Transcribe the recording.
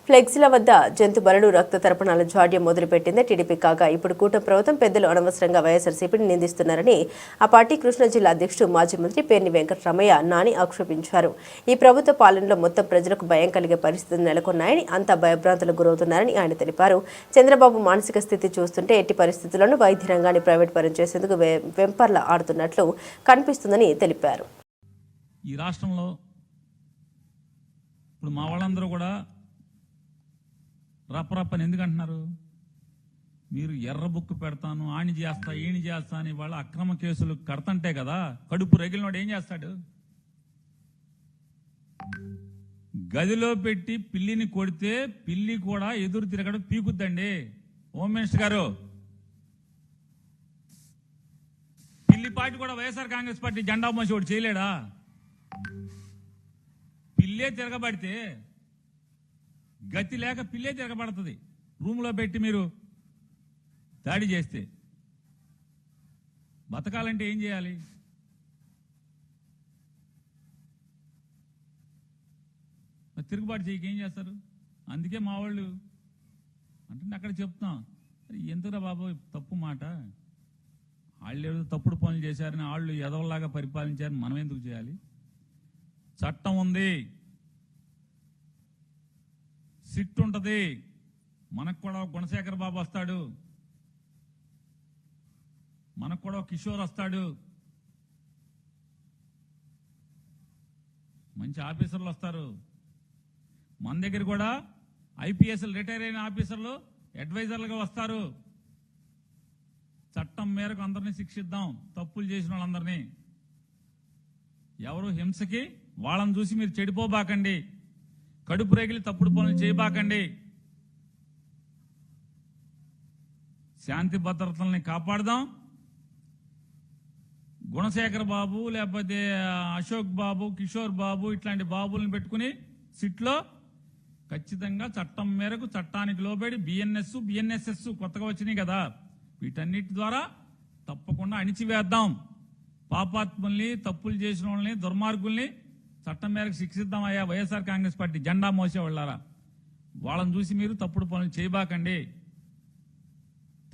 ఫ్లెక్సీల వద్ద జంతు బలులు రక్త తర్పణాల జాడ్యం మొదలుపెట్టింది టీడీపీ. కాగా ఇప్పుడు కూటమి ప్రభుత్వం పెద్దలు అనవసరంగా వైఎస్ఆర్సీపీని నిందిస్తున్నారని ఆ పార్టీ కృష్ణా జిల్లా అధ్యక్షుడు మాజీ మంత్రి పేర్ని వెంకటరమయ్య నాని ఆక్షేపించారు. ఈ ప్రభుత్వ పాలనలో మొత్తం ప్రజలకు భయం కలిగే పరిస్థితులు నెలకొన్నాయని, అంతా భయభ్రాంతులకు గురవుతున్నారని ఆయన తెలిపారు. చంద్రబాబు మానసిక స్థితి చూస్తుంటే ఎట్టి పరిస్థితుల్లోనూ వైద్య రంగాన్ని ప్రైవేట్ పరం చేసేందుకు వెంపర్ల ఆడుతున్నట్లు కనిపిస్తుందని తెలిపారు. ఈ రాష్ట్రంలో ఇప్పుడు మా వాళ్ళందరూ కూడా రప్పరప్పని ఎందుకంటున్నారు? మీరు ఎర్ర బుక్కు పెడతాను, ఆణి చేస్తా, ఈణి చేస్తా అని వాళ్ళ అక్రమ కేసులు కడతంటే కదా. కడుపు రగిలినోడు ఏం చేస్తాడు? గదిలో పెట్టి పిల్లిని కొడితే పిల్లి కూడా ఎదురు తిరగడం పీకుద్దండి. హోమ్ మినిస్టర్ గారు, పిల్లి పార్టీ కూడా వైఎస్ఆర్ కాంగ్రెస్ పార్టీ జెండా మోసి ఒకటి చేయలేడా? పిల్లే తిరగబడితే, గతి లేక పిల్లే తిరగబడుతుంది. రూమ్లో పెట్టి మీరు దాడి చేస్తే బతకాలంటే ఏం చేయాలి? తిరుగుబాటు చేయక ఏం చేస్తారు? అందుకే మా వాళ్ళు అంటే అక్కడ చెప్తాం, ఎందుకురా బాబు తప్పు మాట, వాళ్ళు ఏదో తప్పుడు పనులు చేశారని, వాళ్ళు ఎదవల్లాగా పరిపాలించారని మనం ఎందుకు చేయాలి? చట్టం ఉంది, సిట్ ఉంటుంది. మనకు కూడా గుణశేఖర్ బాబు వస్తాడు, మనకు కూడా కిషోర్ వస్తాడు, మంచి ఆఫీసర్లు వస్తారు. మన దగ్గర కూడా ఐపీఎస్లు రిటైర్ అయిన ఆఫీసర్లు అడ్వైజర్లుగా వస్తారు. చట్టం మేరకు అందరినీ శిక్షిద్దాం, తప్పులు చేసిన వాళ్ళందరినీ. ఎవరు హింసకి వాళ్ళని చూసి మీరు చెడిపోబాకండి, కడుపు రేగిలి తప్పుడు పనులు చేయబాకండి. శాంతి భద్రతల్ని కాపాడదాం. గుణశేఖర్ బాబు, లేకపోతే అశోక్ బాబు, కిషోర్ బాబు ఇట్లాంటి బాబుల్ని పెట్టుకుని సిట్లో ఖచ్చితంగా చట్టం మేరకు, చట్టానికి లోబడి బిఎన్ఎస్ఎస్ కొత్తగా వచ్చినాయి కదా, వీటన్నిటి ద్వారా తప్పకుండా అణిచివేద్దాం. పాపాత్ముల్ని, తప్పులు చేసిన వాళ్ళని, దుర్మార్గుల్ని చట్టం మేరకు శిక్షిద్దామయ్యా. వైఎస్ఆర్ కాంగ్రెస్ పార్టీ జెండా మోసే వాళ్ళారా, వాళ్ళని చూసి మీరు తప్పుడు పనులు చేయబాకండి.